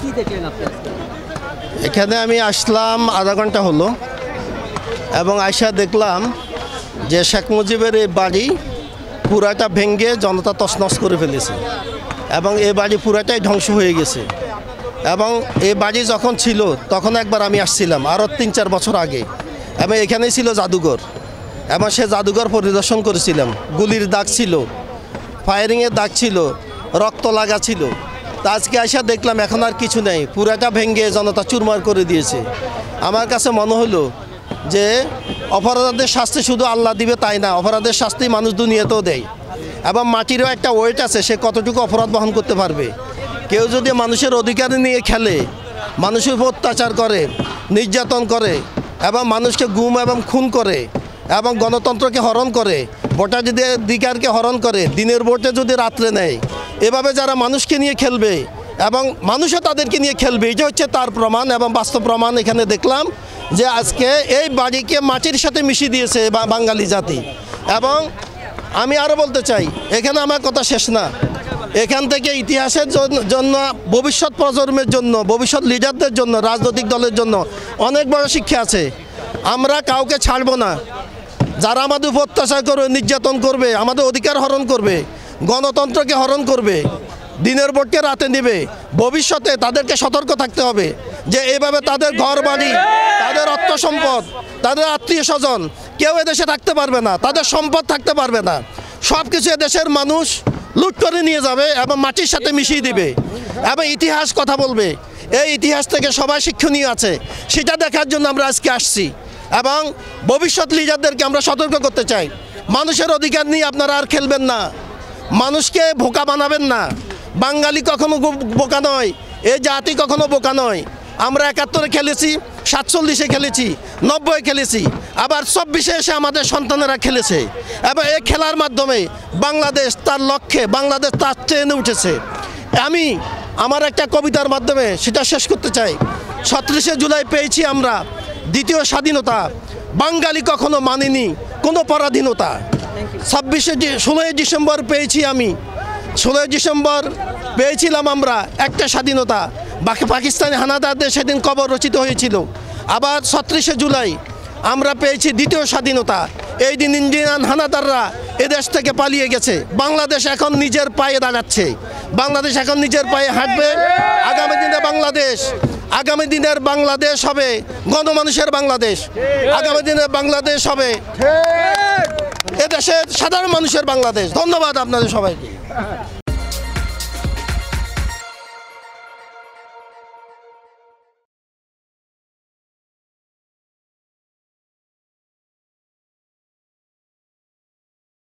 কি দেখলেন আপনি? এখানে আমি আসলাম আধা ঘন্টা হলো এবং আইসা দেখলাম যে শেখ মুজিবের এই বাড়ি পুরাটা ভেঙে জনতা তছনছ করে ফেলেছে এবং এই বাড়ি পুরাটাই ধ্বংস হয়ে গেছে। এবং এই বাড়ি যখন ছিল তখন একবার আমি আসছিলাম আরও ৩-৪ বছর আগে, এবং এখানেই ছিল জাদুঘর এবং সে জাদুঘর পরিদর্শন করেছিলাম। গুলির দাগ ছিল, ফায়ারিংয়ের দাগ ছিল, রক্ত লাগা ছিল। তা আজকে আসা দেখলাম এখন আর কিছু নেই, পুরাটা ভেঙে জনতা চুরমার করে দিয়েছে। আমার কাছে মনে হলো যে অপরাধের শাস্তি শুধু আল্লাহ দিবে তাই না, অপরাধের শাস্তি মানুষ দুনিয়াতেও দেয় এবং মাটিরও একটা ওয়েট আছে, সে কতটুকু অপরাধ বহন করতে পারবে। কেউ যদি মানুষের অধিকার নিয়ে খেলে, মানুষের উপর অত্যাচার করে, নির্যাতন করে এবং মানুষকে গুম এবং খুন করে এবং গণতন্ত্রকে হরণ করে, ভোটাধিকারকে হরণ করে, দিনের ভোটে যদি রাত্রে নেয়, এভাবে যারা মানুষকে নিয়ে খেলবে এবং মানুষও তাদেরকে নিয়ে খেলবে, এটা হচ্ছে তার প্রমাণ এবং বাস্তব প্রমাণ এখানে দেখলাম যে আজকে এই বাড়িকে মাটির সাথে মিশিয়ে দিয়েছে বাঙালি জাতি। এবং আমি আরও বলতে চাই, এখানে আমার কথা শেষ না, এখান থেকে ইতিহাসের জন্য, ভবিষ্যৎ প্রজন্মের জন্য, ভবিষ্যৎ লিডারদের জন্য, রাজনৈতিক দলের জন্য অনেক বড় শিক্ষা আছে। আমরা কাউকে ছাড়ব না, যারা আমাদের উপর অত্যাচার করবে, নির্যাতন করবে, আমাদের অধিকার হরণ করবে, গণতন্ত্রকে হরণ করবে, দিনের ভোটকে রাতে নেবে, ভবিষ্যতে তাদেরকে সতর্ক থাকতে হবে যে এইভাবে তাদের ঘর বাড়ি, তাদের অর্থ সম্পদ, তাদের আত্মীয় স্বজন কেউ এদেশে থাকতে পারবে না, তাদের সম্পদ থাকতে পারবে না, সব কিছু এদেশের মানুষ লুট করে নিয়ে যাবে এবং মাটির সাথে মিশিয়ে দিবে এবং ইতিহাস কথা বলবে। এই ইতিহাস থেকে সবাই শিক্ষণীয় আছে, সেটা দেখার জন্য আমরা আজকে আসছি এবং ভবিষ্যৎ লিডারদেরকে আমরা সতর্ক করতে চাই, মানুষের অধিকার নিয়ে আপনারা আর খেলবেন না, মানুষকে বোকা বানাবেন না। বাঙালি কখনো বোকা নয়, এই জাতি কখনো বোকা নয়। আমরা ৭১-এ খেলেছি, ৪৭-এ খেলেছি, ৯০-এ খেলেছি, আবার ২৪-এ এসে আমাদের সন্তানেরা খেলেছে এবং এই খেলার মাধ্যমে বাংলাদেশ তার লক্ষ্যে, বাংলাদেশ তার ট্রেনে উঠেছে। আমি আমার একটা কবিতার মাধ্যমে সেটা শেষ করতে চাই। ৩৭শে জুলাই পেয়েছি আমরা দ্বিতীয় স্বাধীনতা, বাঙালি কখনো মানেনি কোনো পরাধীনতা। ১৬ই ডিসেম্বর পেয়েছি আমি, ১৬ই ডিসেম্বর পেয়েছিলাম আমরা একটা স্বাধীনতা, বাকি পাকিস্তানি হানাদারদের সেদিন কবর রচিত হয়েছিল। আবার ৩৬শে জুলাই আমরা পেয়েছি দ্বিতীয় স্বাধীনতা, এই দিন ইন্ডিয়ান হানাদাররা এদেশ থেকে পালিয়ে গেছে। বাংলাদেশ এখন নিজের পায়ে দাঁড়াচ্ছে, বাংলাদেশ এখন নিজের পায়ে হাঁটবে। আগামী দিনের বাংলাদেশ হবে গণমানুষের বাংলাদেশ, আগামী দিনের বাংলাদেশ হবে এদেশের সাধারণ মানুষের বাংলাদেশ। ধন্যবাদ আপনাদের সবাইকে।